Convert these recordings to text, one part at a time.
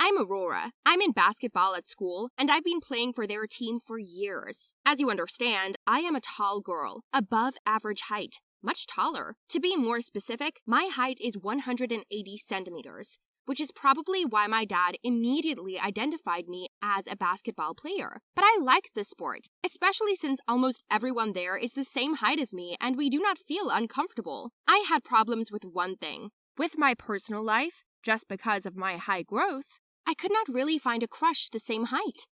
I'm Aurora. I'm in basketball at school, and I've been playing for their team for years. As you understand, I am a tall girl, above average height, much taller. To be more specific, my height is 180 centimeters, which is probably why my dad immediately identified me as a basketball player. But I like the sport, especially since almost everyone there is the same height as me and we do not feel uncomfortable. I had problems with one thing. With my personal life, just because of my high growth, I could not really find a crush the same height.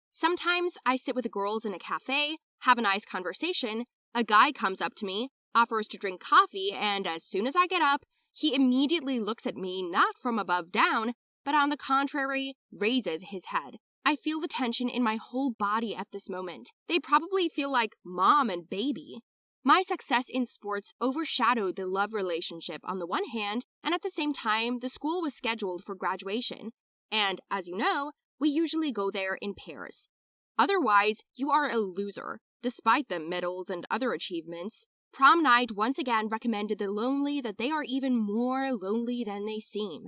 Sometimes I sit with the girls in a cafe, have a nice conversation, a guy comes up to me, offers to drink coffee, and as soon as I get up, he immediately looks at me not from above down, but on the contrary, raises his head. I feel the tension in my whole body at this moment. They probably feel like mom and baby. My success in sports overshadowed the love relationship on the one hand, and at the same time, the school was scheduled for graduation. And, as you know, we usually go there in pairs. Otherwise, you are a loser. Despite the medals and other achievements, prom night once again recommended the lonely that they are even more lonely than they seem.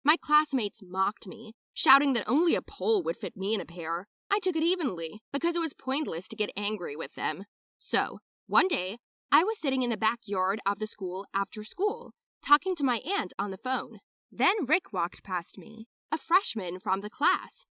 My classmates mocked me, shouting that only a pole would fit me in a pair. I took it evenly, because it was pointless to get angry with them. So, one day, I was sitting in the backyard of the school after school, talking to my aunt on the phone. Then Rick walked past me, a freshman from the class.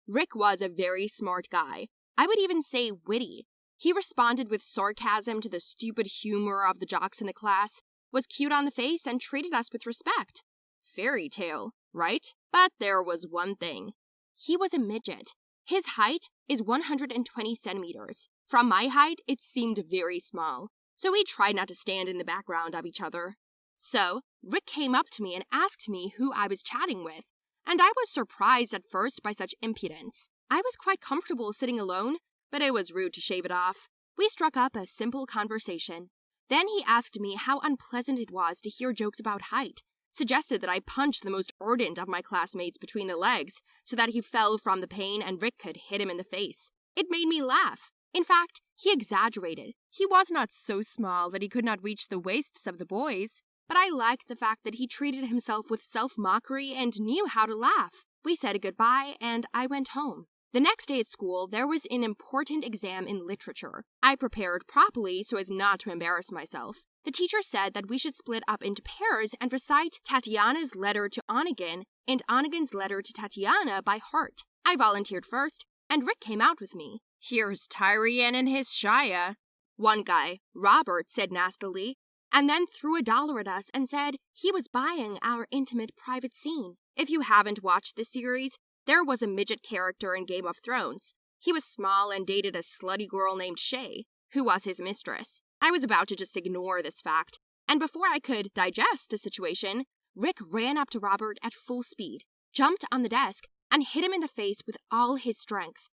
Rick was a very smart guy. I would even say witty. He responded with sarcasm to the stupid humor of the jocks in the class, was cute on the face, and treated us with respect. Fairy tale, right? But there was one thing. He was a midget. His height is 120 centimeters. From my height, it seemed very small, so we tried not to stand in the background of each other. So, Rick came up to me and asked me who I was chatting with, and I was surprised at first by such impudence. I was quite comfortable sitting alone, but it was rude to shave it off. We struck up a simple conversation. Then he asked me how unpleasant it was to hear jokes about height, suggested that I punch the most ardent of my classmates between the legs so that he fell from the pain and Rick could hit him in the face. It made me laugh. In fact, he exaggerated. He was not so small that he could not reach the waists of the boys, but I liked the fact that he treated himself with self-mockery and knew how to laugh. We said goodbye, and I went home. The next day at school, there was an important exam in literature. I prepared properly so as not to embarrass myself. The teacher said that we should split up into pairs and recite Tatiana's letter to Onegin and Onegin's letter to Tatiana by heart. I volunteered first, and Rick came out with me. "Here's Tyrian and his Shia," one guy, Robert, said nastily, and then threw $1 at us and said he was buying our intimate private scene. If you haven't watched this series, there was a midget character in Game of Thrones. He was small and dated a slutty girl named Shay, who was his mistress. I was about to just ignore this fact, and before I could digest the situation, Rick ran up to Robert at full speed, jumped on the desk, and hit him in the face with all his strength.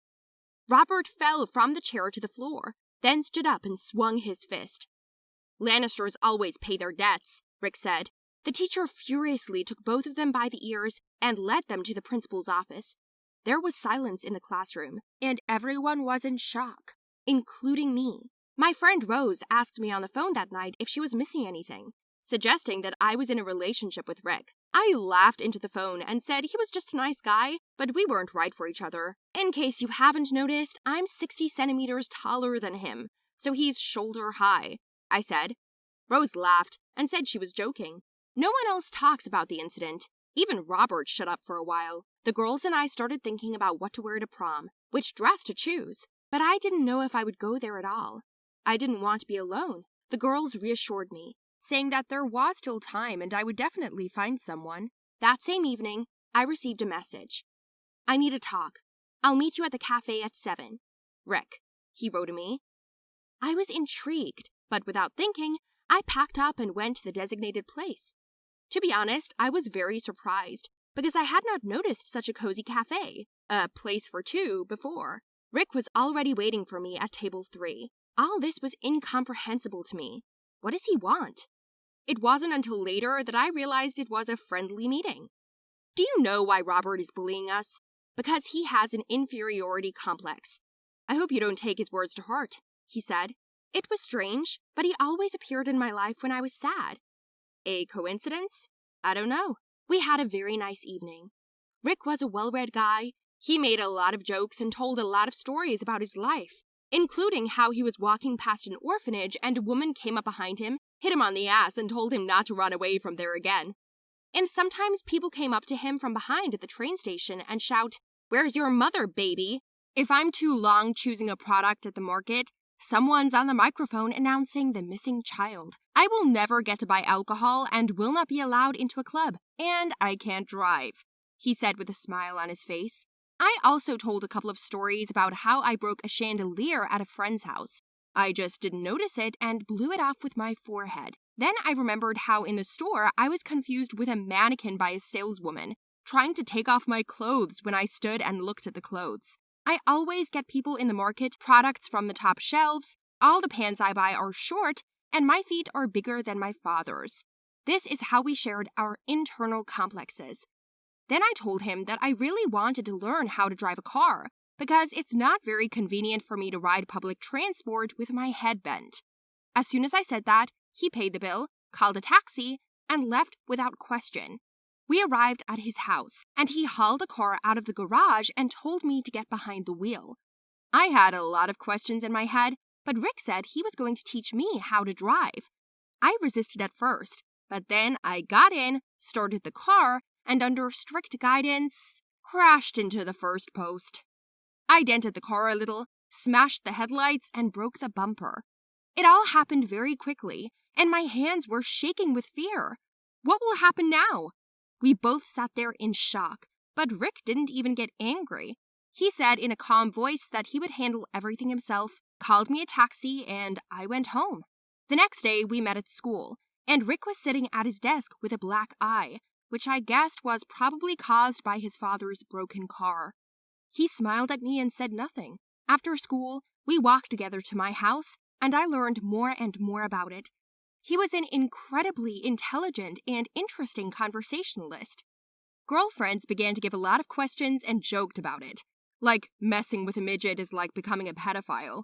Robert fell from the chair to the floor, then stood up and swung his fist. "Lannisters always pay their debts," Rick said. The teacher furiously took both of them by the ears and led them to the principal's office. There was silence in the classroom, and everyone was in shock, including me. My friend Rose asked me on the phone that night if she was missing anything, suggesting that I was in a relationship with Rick. I laughed into the phone and said he was just a nice guy, but we weren't right for each other. In case you haven't noticed, I'm 60 centimeters taller than him, so he's shoulder high, I said. Rose laughed and said she was joking. No one else talks about the incident. Even Robert shut up for a while. The girls and I started thinking about what to wear to prom, which dress to choose, but I didn't know if I would go there at all. I didn't want to be alone. The girls reassured me, saying that there was still time and I would definitely find someone. That same evening, I received a message. "I need to talk. I'll meet you at the cafe at 7. Rick," he wrote to me. I was intrigued, but without thinking, I packed up and went to the designated place. To be honest, I was very surprised, because I had not noticed such a cozy cafe, a place for two, before. Rick was already waiting for me at table 3. All this was incomprehensible to me. What does he want? It wasn't until later that I realized it was a friendly meeting. "Do you know why Robert is bullying us? Because he has an inferiority complex. I hope you don't take his words to heart," he said. It was strange, but he always appeared in my life when I was sad. A coincidence? I don't know. We had a very nice evening. Rick was a well-read guy. He made a lot of jokes and told a lot of stories about his life, including how he was walking past an orphanage and a woman came up behind him, hit him on the ass, and told him not to run away from there again. And sometimes people came up to him from behind at the train station and shout, "Where's your mother, baby?" If I'm too long choosing a product at the market, someone's on the microphone announcing the missing child. I will never get to buy alcohol and will not be allowed into a club, and I can't drive, he said with a smile on his face. I also told a couple of stories about how I broke a chandelier at a friend's house. I just didn't notice it and blew it off with my forehead. Then I remembered how in the store I was confused with a mannequin by a saleswoman, trying to take off my clothes when I stood and looked at the clothes. I always get people in the market products from the top shelves, all the pants I buy are short, and my feet are bigger than my father's. This is how we shared our internal complexes. Then I told him that I really wanted to learn how to drive a car, because it's not very convenient for me to ride public transport with my head bent. As soon as I said that, he paid the bill, called a taxi, and left without question. We arrived at his house, and he hauled a car out of the garage and told me to get behind the wheel. I had a lot of questions in my head, but Rick said he was going to teach me how to drive. I resisted at first, but then I got in, started the car, and under strict guidance, crashed into the first post. I dented the car a little, smashed the headlights, and broke the bumper. It all happened very quickly, and my hands were shaking with fear. What will happen now? We both sat there in shock, but Rick didn't even get angry. He said in a calm voice that he would handle everything himself, called me a taxi, and I went home. The next day, we met at school, and Rick was sitting at his desk with a black eye, which I guessed was probably caused by his father's broken car. He smiled at me and said nothing. After school, we walked together to my house, and I learned more and more about it. He was an incredibly intelligent and interesting conversationalist. Girlfriends began to give a lot of questions and joked about it, like messing with a midget is like becoming a pedophile.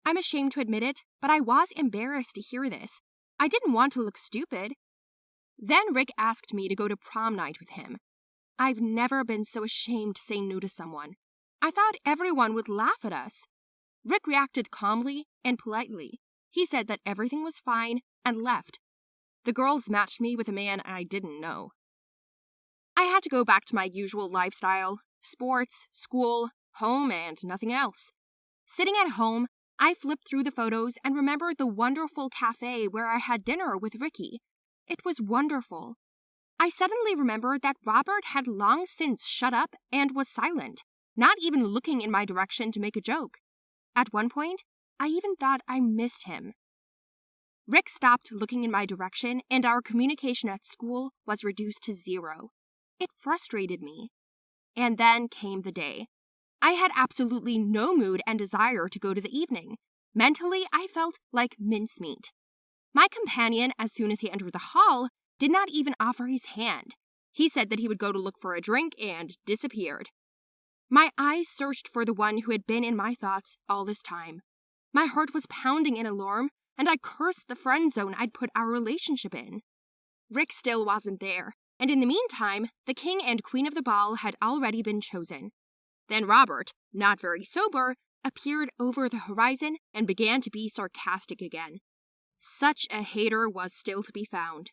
I'm ashamed to admit it, but I was embarrassed to hear this. I didn't want to look stupid. Then Rick asked me to go to prom night with him. I've never been so ashamed to say no to someone. I thought everyone would laugh at us. Rick reacted calmly and politely. He said that everything was fine and left. The girls matched me with a man I didn't know. I had to go back to my usual lifestyle, sports, school, home, and nothing else. Sitting at home, I flipped through the photos and remembered the wonderful cafe where I had dinner with Ricky. It was wonderful. I suddenly remembered that Robert had long since shut up and was silent, not even looking in my direction to make a joke. At one point, I even thought I missed him. Rick stopped looking in my direction, and our communication at school was reduced to 0. It frustrated me. And then came the day. I had absolutely no mood and desire to go to the evening. Mentally, I felt like mincemeat. My companion, as soon as he entered the hall, did not even offer his hand. He said that he would go to look for a drink and disappeared. My eyes searched for the one who had been in my thoughts all this time. My heart was pounding in alarm, and I cursed the friend zone I'd put our relationship in. Rick still wasn't there, and in the meantime, the king and queen of the ball had already been chosen. Then Robert, not very sober, appeared over the horizon and began to be sarcastic again. Such a hater was still to be found.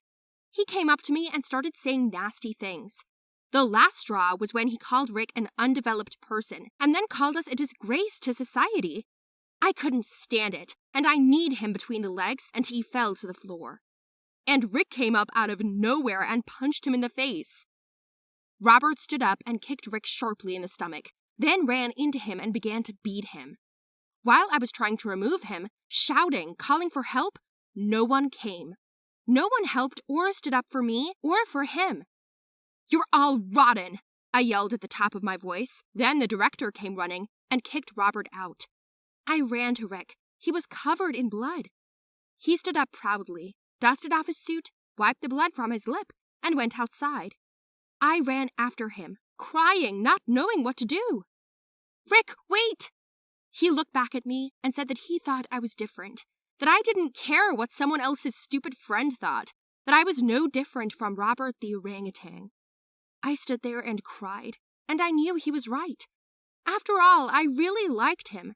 He came up to me and started saying nasty things. The last straw was when he called Rick an undeveloped person and then called us a disgrace to society. I couldn't stand it, and I kneed him between the legs and he fell to the floor. And Rick came up out of nowhere and punched him in the face. Robert stood up and kicked Rick sharply in the stomach, then ran into him and began to beat him. While I was trying to remove him, shouting, calling for help, no one came. No one helped or stood up for me or for him. "You're all rotten," I yelled at the top of my voice. Then the director came running and kicked Robert out. I ran to Rick. He was covered in blood. He stood up proudly, dusted off his suit, wiped the blood from his lip, and went outside. I ran after him, crying, not knowing what to do. "Rick, wait!" He looked back at me and said that he thought I was different, that I didn't care what someone else's stupid friend thought, that I was no different from Robert the orangutan. I stood there and cried, and I knew he was right. After all, I really liked him.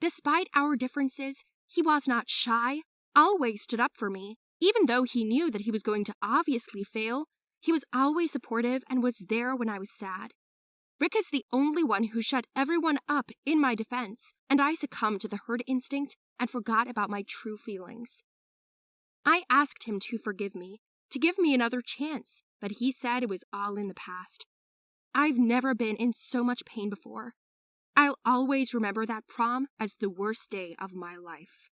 Despite our differences, he was not shy, always stood up for me. Even though he knew that he was going to obviously fail, he was always supportive and was there when I was sad. Rick is the only one who shut everyone up in my defense, and I succumbed to the herd instinct and forgot about my true feelings. I asked him to forgive me, to give me another chance, but he said it was all in the past. I've never been in so much pain before. I'll always remember that prom as the worst day of my life.